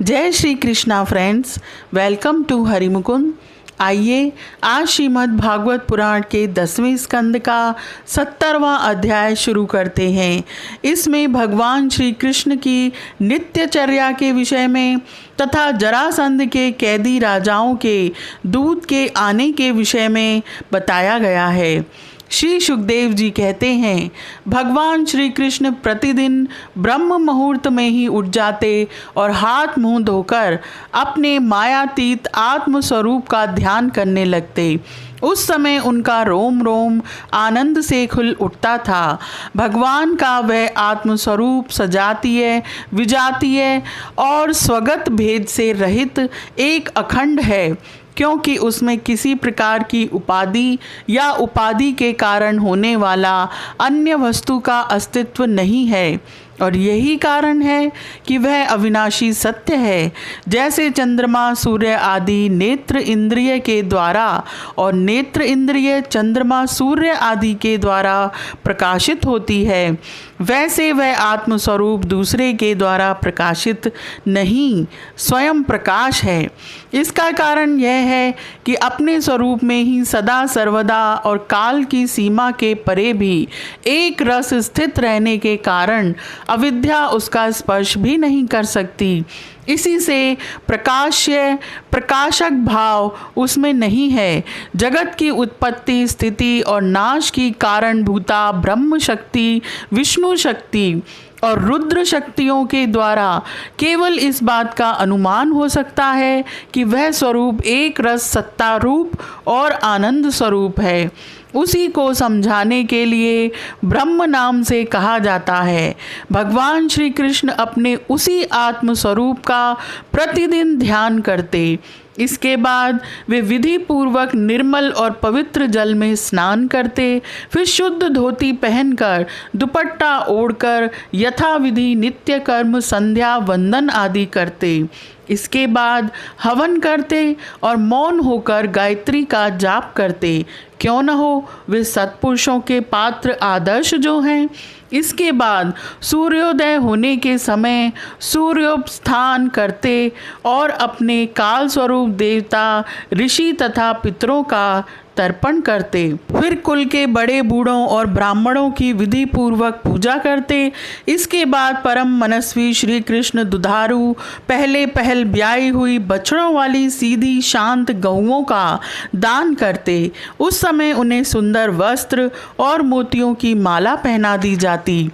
जय Shri Krishna friends, welcome to Harimukund. आइए आज श्रीमद् भागवत पुराण के 10वें स्कंद का 70वां अध्याय शुरू करते हैं। इसमें भगवान श्री कृष्ण की नित्यचर्या के विषय में तथा जरासंध के कैदी राजाओं के दूत के आने के विषय में बताया गया है। श्री सुखदेव जी कहते हैं, भगवान श्री कृष्ण प्रतिदिन ब्रह्म मुहूर्त में ही उठ जाते और हाथ मुंह धोकर अपने मायातीत आत्म स्वरूप का ध्यान करने लगते। उस समय उनका रोम रोम आनंद से खुल उठता था। भगवान का वह आत्म स्वरूप सजातीय, विजातीय और स्वगत भेद से रहित एक अखंड है, क्योंकि उसमें किसी प्रकार की उपाधि या उपाधि के कारण होने वाला अन्य वस्तु का अस्तित्व नहीं है। और यही कारण है कि वह अविनाशी सत्य है। जैसे चंद्रमा सूर्य आदि नेत्र इंद्रिय के द्वारा और नेत्र इंद्रिय चंद्रमा सूर्य आदि के द्वारा प्रकाशित होती है, वैसे वह आत्मस्वरूप दूसरे के द्वारा प्रकाशित नहीं, स्वयं प्रकाश है। इसका कारण यह है कि अपने स्वरूप में ही सदा सर्वदा और काल की सीमा के परे भी एक रस स्थित रहने के कारण अविद्या उसका स्पर्श भी नहीं कर सकती। इसी से प्रकाशक भाव उसमें नहीं है। जगत की उत्पत्ति, स्थिति और नाश की कारणभूता ब्रह्म शक्ति, विष्णु शक्ति और रुद्र शक्तियों के द्वारा केवल इस बात का अनुमान हो सकता है कि वह स्वरूप एक रस सत्ता रूप और आनंद स्वरूप है। उसी को समझाने के लिए ब्रह्म नाम से कहा जाता है। भगवान श्री कृष्ण अपने उसी आत्म स्वरूप का प्रतिदिन ध्यान करते। इसके बाद वे विधि पूर्वक निर्मल और पवित्र जल में स्नान करते, फिर शुद्ध धोती पहनकर दुपट्टा ओढ़कर यथाविधि नित्य कर्म संध्या वंदन आदि करते। इसके बाद हवन करते और मौन होकर गायत्री का जाप करते। क्यों न हो, वे सत्पुरुषों के पात्र आदर्श जो हैं। इसके बाद सूर्योदय होने के समय सूर्योपस्थान करते और अपने काल स्वरूप देवता, ऋषि तथा पितरों का तर्पण करते। फिर कुल के बड़े बूढ़ों और ब्राह्मणों की विधि पूर्वक पूजा करते। इसके बाद परम मनस्वी श्री कृष्ण दुधारू पहल ब्याई हुई बछड़ों वाली सीधी शांत गौओं का दान करते। उस समय उन्हें सुंदर वस्त्र और मोतियों की माला पहना दी जाती।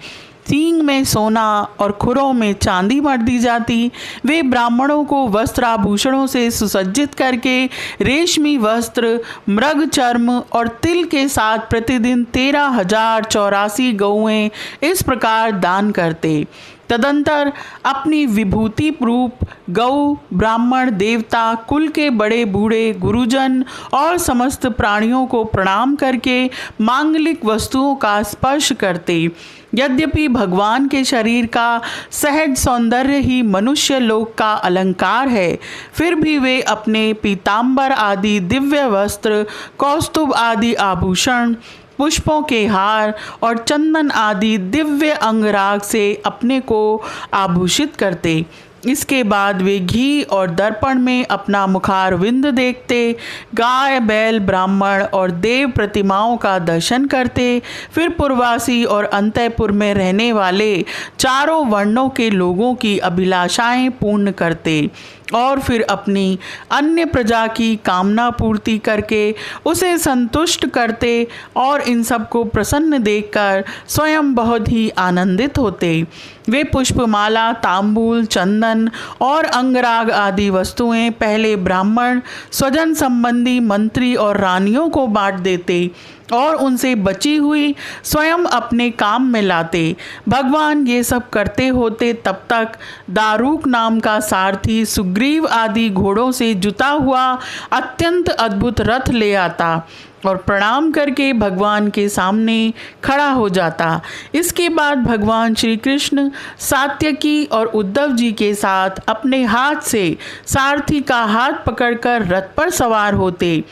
सींग में सोना और खुरों में चांदी मढ़ दी जाती। वे ब्राह्मणों को वस्त्राभूषणों से सुसज्जित करके रेशमी वस्त्र, मृग चर्म और तिल के साथ प्रतिदिन 13,084 गौएं इस प्रकार दान करते। तदंतर अपनी विभूति रूप गौ, ब्राह्मण, देवता, कुल के बड़े बूढ़े, गुरुजन और समस्त प्राणियों को प्रणाम करके मांगलिक वस्तुओं का स्पर्श करते। यद्यपि भगवान के शरीर का सहज सौंदर्य ही मनुष्य लोक का अलंकार है, फिर भी वे अपने पीतांबर आदि दिव्य वस्त्र, कौस्तुभ आदि आभूषण, पुष्पों के हार और चंदन आदि दिव्य अंगराग से अपने को आभूषित करते। इसके बाद वे घी और दर्पण में अपना मुखारविंद देखते, गाय, बैल, ब्राह्मण और देव प्रतिमाओं का दर्शन करते। फिर पुरवासी और अंतःपुर में रहने वाले चारों वर्णों के लोगों की अभिलाषाएं पूर्ण करते और फिर अपनी अन्य प्रजा की कामना पूर्ति करके उसे संतुष्ट करते और इन सब को प्रसन्न देखकर स्वयं बहुत ही आनंदित होते। वे पुष्पमाला, तांबूल, चंदन और अंगराग आदि वस्तुएं पहले ब्राह्मण, स्वजन संबंधी, मंत्री और रानियों को बांट देते और उनसे बची हुई स्वयं अपने काम में लाते। भगवान ये सब करते होते तब तक दारूक नाम का सारथी सुग्रीव आदि घोड़ों से जुता हुआ अत्यंत अद्भुत रथ ले आता और प्रणाम करके भगवान के सामने खड़ा हो जाता। इसके बाद भगवान श्री कृष्ण सात्यकी और उद्धव जी के साथ अपने हाथ से सारथी का हाथ पकड़कर रथ पर सवार होते।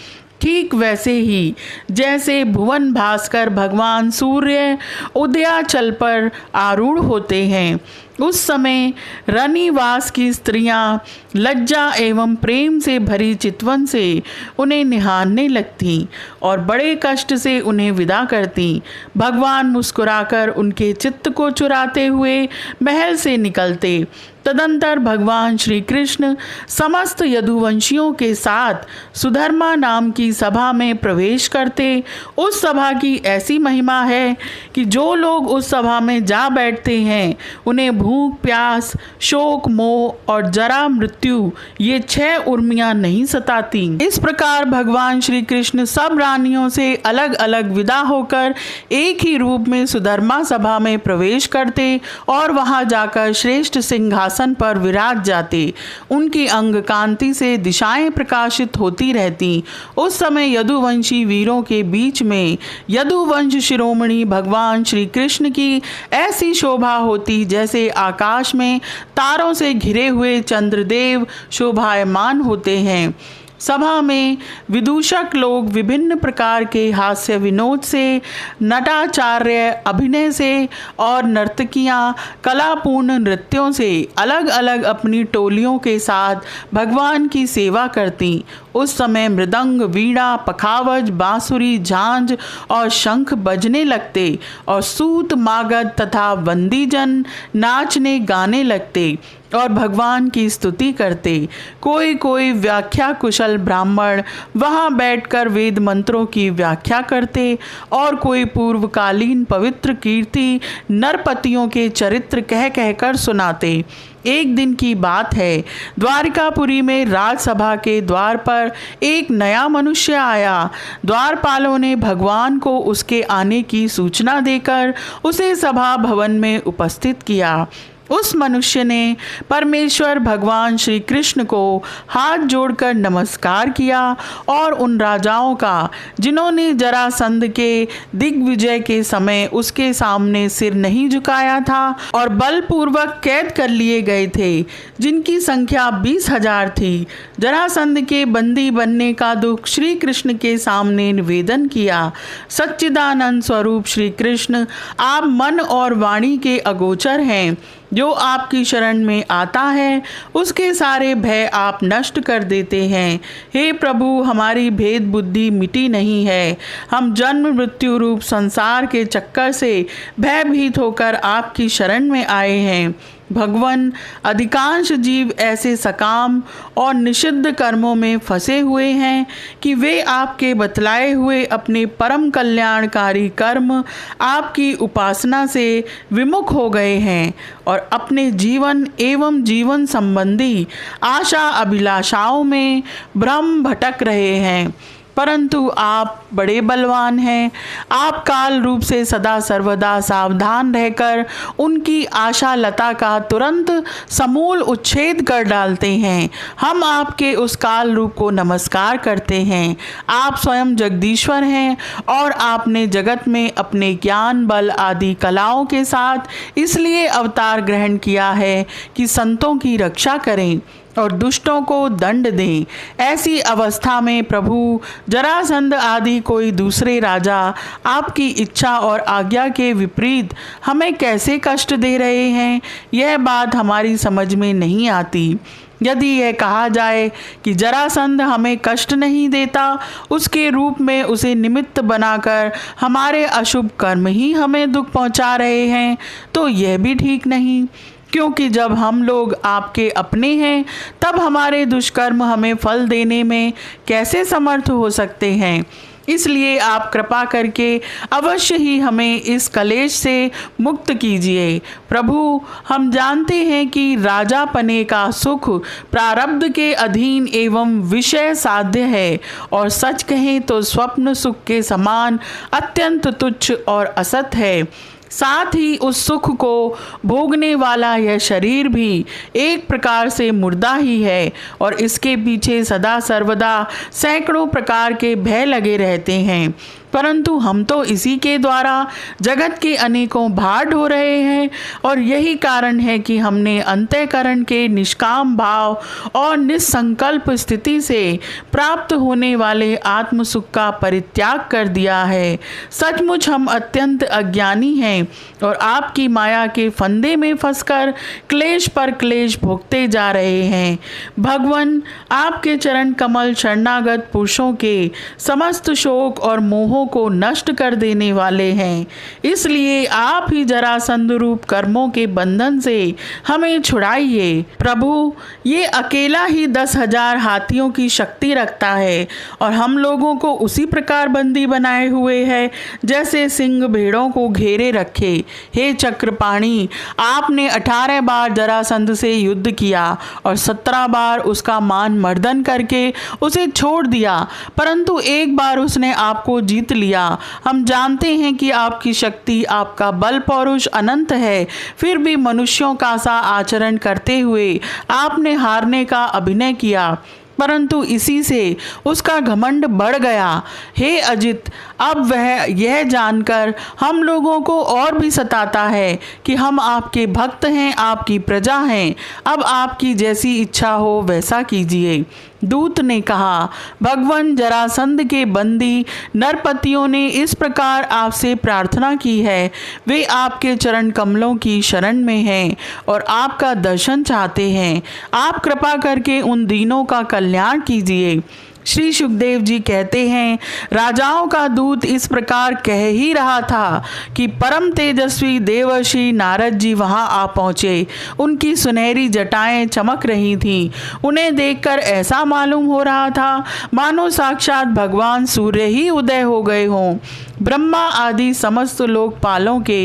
ठीक वैसे ही जैसे भुवन भास्कर भगवान सूर्य उदयाचल पर आरूढ़ होते हैं, उस समय रनिवास की स्त्रियां लज्जा एवं प्रेम से भरी चितवन से उन्हें निहारने लगती और बड़े कष्ट से उन्हें विदा करती। भगवान मुस्कुराकर उनके चित्त को चुराते हुए महल से निकलते। तदंतर भगवान श्री कृष्ण समस्त यदुवंशियों के साथ सुधर्मा नाम की सभा में प्रवेश करते। उस सभा की ऐसी महिमा है कि जो लोग उस सभा में जा बैठते हैं उन्हें भूख, प्यास, शोक, मोह और जरा मृत्यु ये 6 उर्मियां नहीं सताती। इस प्रकार भगवान श्री कृष्ण सब रानियों से अलग अलग विदा होकर एक ही रूप में सुधर्मा सभा में प्रवेश करते और वहां जाकर श्रेष्ठ सिंहासन पर विराज जाते। उनकी अंग कांति से दिशाएं प्रकाशित होती रहती। उस समय यदुवंशी वीरों के बीच में यदुवंश शिरोमणि भगवान श्री कृष्ण की ऐसी शोभा होती जैसे आकाश में तारों से घिरे हुए चंद्रदेव शोभायमान होते हैं। सभा में विदूषक लोग विभिन्न प्रकार के हास्य विनोद से, नटाचार्य अभिनय से और नर्तकियां कलापूर्ण नृत्यों से अलग अलग अपनी टोलियों के साथ भगवान की सेवा करती। उस समय मृदंग, वीणा, पखावज, बांसुरी, झांझ और शंख बजने लगते और सूत, मागध तथा बंदीजन नाचने गाने लगते और भगवान की स्तुति करते। कोई कोई व्याख्या कुशल ब्राह्मण वहाँ बैठकर वेद मंत्रों की व्याख्या करते और कोई पूर्वकालीन पवित्र कीर्ति नरपतियों के चरित्र कह कहकर सुनाते। एक दिन की बात है, द्वारिकापुरी में राजसभा के द्वार पर एक नया मनुष्य आया। द्वारपालों ने भगवान को उसके आने की सूचना देकर उसे सभा भवन में उपस्थित किया। उस मनुष्य ने परमेश्वर भगवान श्री कृष्ण को हाथ जोड़कर नमस्कार किया और उन राजाओं का जिन्होंने जरासंध के दिग्विजय के समय उसके सामने सिर नहीं झुकाया था और बलपूर्वक कैद कर लिए गए थे, जिनकी संख्या 20,000 थी, जरासंध के बंदी बनने का दुख श्री कृष्ण के सामने निवेदन किया। सच्चिदानंद स्वरूप श्री कृष्ण, आप मन और वाणी के अगोचर हैं। जो आपकी शरण में आता है उसके सारे भय आप नष्ट कर देते हैं। हे प्रभु, हमारी भेद बुद्धि मिटी नहीं है। हम जन्म मृत्यु रूप संसार के चक्कर से भयभीत होकर आपकी शरण में आए हैं। भगवन, अधिकांश जीव ऐसे सकाम और निषिद्ध कर्मों में फंसे हुए हैं कि वे आपके बतलाए हुए अपने परम कल्याणकारी कर्म आपकी उपासना से विमुख हो गए हैं और अपने जीवन एवं जीवन संबंधी आशा अभिलाषाओं में भ्रम भटक रहे हैं। परंतु आप बड़े बलवान हैं। आप काल रूप से सदा सर्वदा सावधान रहकर उनकी आशा लता का तुरंत समूल उच्छेद कर डालते हैं। हम आपके उस काल रूप को नमस्कार करते हैं। आप स्वयं जगदीश्वर हैं और आपने जगत में अपने ज्ञान, बल आदि कलाओं के साथ इसलिए अवतार ग्रहण किया है कि संतों की रक्षा करें और दुष्टों को दंड दें। ऐसी अवस्था में प्रभु, जरासंध आदि कोई दूसरे राजा आपकी इच्छा और आज्ञा के विपरीत हमें कैसे कष्ट दे रहे हैं, यह बात हमारी समझ में नहीं आती। यदि यह कहा जाए कि जरासंध हमें कष्ट नहीं देता, उसके रूप में उसे निमित्त बनाकर हमारे अशुभ कर्म ही हमें दुख पहुंचा रहे हैं, तो यह भी ठीक नहीं, क्योंकि जब हम लोग आपके अपने हैं तब हमारे दुष्कर्म हमें फल देने में कैसे समर्थ हो सकते हैं। इसलिए आप कृपा करके अवश्य ही हमें इस कलेश से मुक्त कीजिए। प्रभु, हम जानते हैं कि राजा पने का सुख प्रारब्ध के अधीन एवं विषय साध्य है और सच कहें तो स्वप्न सुख के समान अत्यंत तुच्छ और असत है। साथ ही उस सुख को भोगने वाला यह शरीर भी एक प्रकार से मुर्दा ही है और इसके पीछे सदा सर्वदा सैकड़ों प्रकार के भय लगे रहते हैं। परंतु हम तो इसी के द्वारा जगत के अनेकों भार ढो रहे हैं, और यही कारण है कि हमने अंतःकरण के निष्काम भाव और निसंकल्प स्थिति से प्राप्त होने वाले आत्म सुख का परित्याग कर दिया है। सचमुच हम अत्यंत अज्ञानी हैं और आपकी माया के फंदे में फंसकर क्लेश पर क्लेश भोगते जा रहे हैं। भगवान, आपके चरण कमल शरणागत पुरुषों के समस्त शोक और मोहों को नष्ट कर देने वाले हैं। इसलिए आप ही जरासंध रूप कर्मों के बंधन से हमें छुड़ाइए। प्रभु, ये अकेला ही 10,000 हाथियों की शक्ति रखता है और हम लोगों को उसी प्रकार बंदी बनाए हुए है जैसे सिंह भेड़ों को घेरे रखे। हे चक्रपाणी, आपने 18 बार जरासंध से युद्ध किया और 17 बार उसका मान मर्दन करके उसे छोड़ दिया, परंतु एक बार उसने आपको जीत लिया। हम जानते हैं कि आपकी शक्ति, आपका बल पौरुष अनंत है, फिर भी मनुष्यों का सा आचरण करते हुए आपने हारने का अभिनय किया, परंतु इसी से उसका घमंड बढ़ गया। हे अजित, अब वह यह जानकर हम लोगों को और भी सताता है कि हम आपके भक्त हैं, आपकी प्रजा हैं। अब आपकी जैसी इच्छा हो वैसा कीजिए। दूत ने कहा, भगवान, जरासंध के बंदी नरपतियों ने इस प्रकार आपसे प्रार्थना की है। वे आपके चरण कमलों की शरण में हैं और आपका दर्शन चाहते हैं। आप कृपा करके उन दीनों का कल्याण कीजिए। श्री सुखदेव जी कहते हैं, राजाओं का दूत इस प्रकार कह ही रहा था कि परम तेजस्वी देवर्षि नारद जी वहां आ पहुँचे। उनकी सुनहरी जटाएं चमक रही थीं। उन्हें देखकर ऐसा मालूम हो रहा था मानो साक्षात भगवान सूर्य ही उदय हो गए हों। ब्रह्मा आदि समस्त लोकपालों के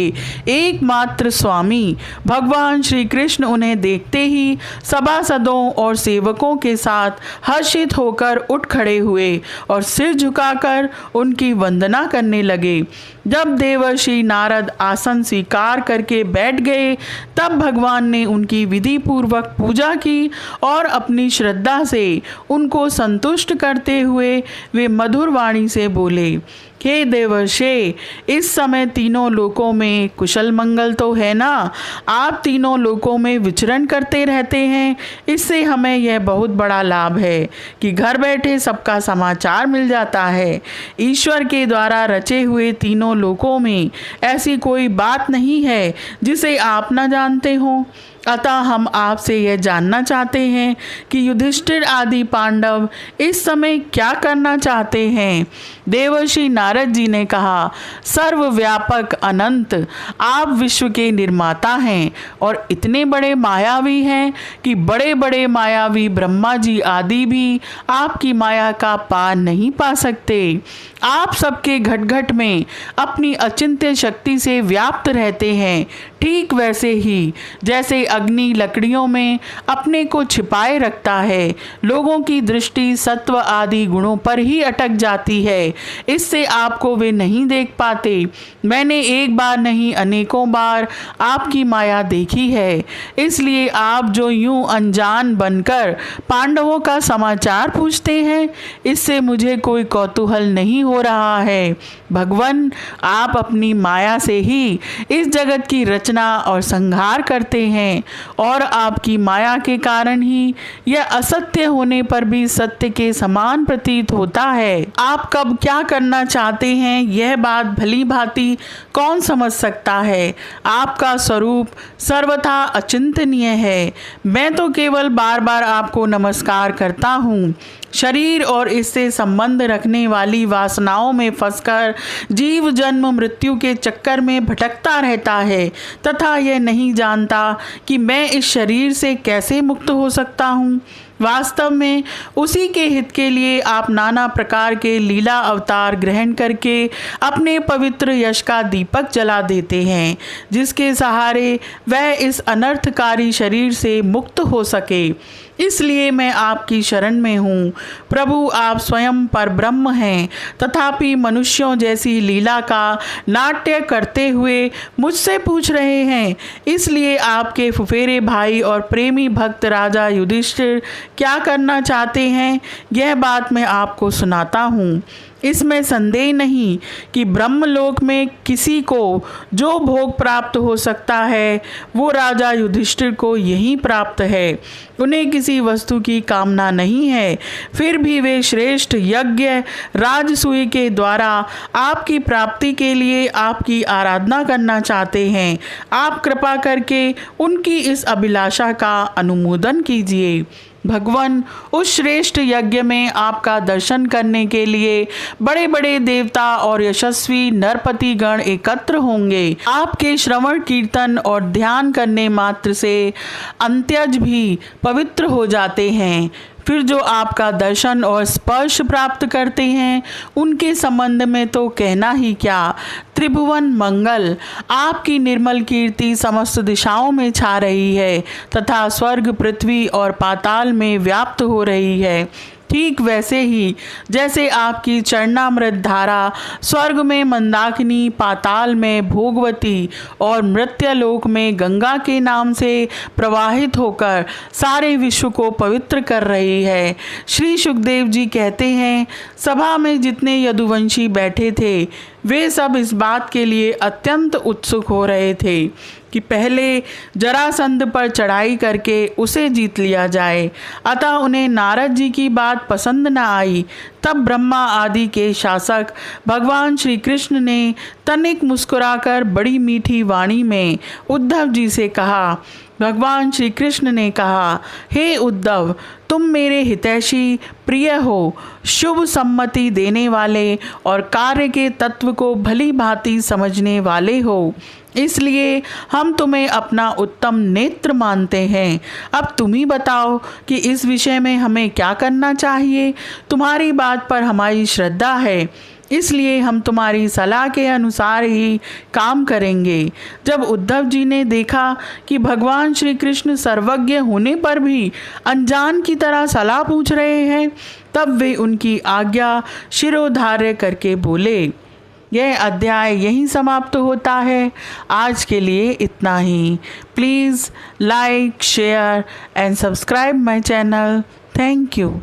एकमात्र स्वामी भगवान श्री कृष्ण उन्हें देखते ही सभासदों और सेवकों के साथ हर्षित होकर उठ खड़े हुए और सिर झुकाकर उनकी वंदना करने लगे। जब देवर्षि नारद आसन स्वीकार करके बैठ गए, तब भगवान ने उनकी विधि पूर्वक पूजा की और अपनी श्रद्धा से उनको संतुष्ट करते हुए वे मधुर वाणी से बोले, हे देवर्षे, इस समय तीनों लोकों में कुशल मंगल तो है ना? आप तीनों लोकों में विचरण करते रहते हैं। इससे हमें यह बहुत बड़ा लाभ है कि घर बैठे सबका समाचार मिल जाता है। ईश्वर के द्वारा रचे हुए तीनों लोकों में ऐसी कोई बात नहीं है जिसे आप न जानते हो। अतः हम आपसे यह जानना चाहते हैं कि युधिष्ठिर आदि पांडव इस समय क्या करना चाहते हैं। देवर्षि नारद जी ने कहा, सर्वव्यापक अनंत आप विश्व के निर्माता हैं और इतने बड़े मायावी हैं कि बड़े बड़े मायावी ब्रह्मा जी आदि भी आपकी माया का पार नहीं पा सकते। आप सबके घट घट में अपनी अचिंत्य शक्ति से व्याप्त रहते हैं। ठीक वैसे ही जैसे अग्नि लकड़ियों में अपने को छिपाए रखता है, लोगों की दृष्टि सत्व आदि गुणों पर ही अटक जाती है, इससे आपको वे नहीं देख पाते। मैंने एक बार नहीं अनेकों बार आपकी माया देखी है, इसलिए आप जो यूं अनजान बनकर पांडवों का समाचार पूछते हैं, इससे मुझे कोई कौतूहल नहीं हो रहा है। भगवान, आप अपनी माया से ही इस जगत की रचना और संहार करते हैं और आपकी माया के कारण ही यह असत्य होने पर भी सत्य के समान प्रतीत होता है। आप कब क्या करना चाहते हैं, यह बात भली भांति कौन समझ सकता है। आपका स्वरूप सर्वथा अचिंतनीय है। मैं तो केवल बार बार आपको नमस्कार करता हूँ। शरीर और इससे संबंध रखने वाली वासनाओं में फंसकर जीव जन्म मृत्यु के चक्कर में भटकता रहता है तथा यह नहीं जानता कि मैं इस शरीर से कैसे मुक्त हो सकता हूँ। वास्तव में उसी के हित के लिए आप नाना प्रकार के लीला अवतार ग्रहण करके अपने पवित्र यश का दीपक जला देते हैं, जिसके सहारे वह इस अनर्थकारी शरीर से मुक्त हो सके। इसलिए मैं आपकी शरण में हूँ। प्रभु, आप स्वयं परब्रह्म हैं, तथापि मनुष्यों जैसी लीला का नाट्य करते हुए मुझसे पूछ रहे हैं। इसलिए आपके फुफेरे भाई और प्रेमी भक्त राजा युधिष्ठिर क्या करना चाहते हैं, यह बात मैं आपको सुनाता हूँ। इसमें संदेह नहीं कि ब्रह्मलोक में किसी को जो भोग प्राप्त हो सकता है वो राजा युधिष्ठिर को यही प्राप्त है। उन्हें किसी वस्तु की कामना नहीं है, फिर भी वे श्रेष्ठ यज्ञ राजसूय के द्वारा आपकी प्राप्ति के लिए आपकी आराधना करना चाहते हैं। आप कृपा करके उनकी इस अभिलाषा का अनुमोदन कीजिए। भगवान, उस श्रेष्ठ यज्ञ में आपका दर्शन करने के लिए बड़े बड़े देवता और यशस्वी नरपति गण एकत्र होंगे। आपके श्रवण कीर्तन और ध्यान करने मात्र से अंत्यज भी पवित्र हो जाते हैं। फिर जो आपका दर्शन और स्पर्श प्राप्त करते हैं उनके संबंध में तो कहना ही क्या। त्रिभुवन मंगल, आपकी निर्मल कीर्ति समस्त दिशाओं में छा रही है तथा स्वर्ग, पृथ्वी और पाताल में व्याप्त हो रही है। ठीक वैसे ही जैसे आपकी चरणामृत धारा स्वर्ग में मंदाकिनी, पाताल में भोगवती और मृत्यलोक में गंगा के नाम से प्रवाहित होकर सारे विश्व को पवित्र कर रही है। श्री सुखदेव जी कहते हैं, सभा में जितने यदुवंशी बैठे थे वे सब इस बात के लिए अत्यंत उत्सुक हो रहे थे कि पहले जरासंध पर चढ़ाई करके उसे जीत लिया जाए। अतः उन्हें नारद जी की बात पसंद न आई। तब ब्रह्मा आदि के शासक भगवान श्री कृष्ण ने तनिक मुस्कुराकर बड़ी मीठी वाणी में उद्धव जी से कहा। भगवान श्री कृष्ण ने कहा, हे उद्धव, तुम मेरे हितैषी प्रिय हो, शुभ सम्मति देने वाले और कार्य के तत्व को भली भांति समझने वाले हो, इसलिए हम तुम्हें अपना उत्तम नेत्र मानते हैं। अब तुम ही बताओ कि इस विषय में हमें क्या करना चाहिए। तुम्हारी बात पर हमारी श्रद्धा है, इसलिए हम तुम्हारी सलाह के अनुसार ही काम करेंगे। जब उद्धव जी ने देखा कि भगवान श्री कृष्ण सर्वज्ञ होने पर भी अनजान की तरह सलाह पूछ रहे हैं, तब वे उनकी आज्ञा शिरोधार्य करके बोले। यह अध्याय यहीं समाप्त होता है। आज के लिए इतना ही। Please like, share and subscribe my channel. Thank you.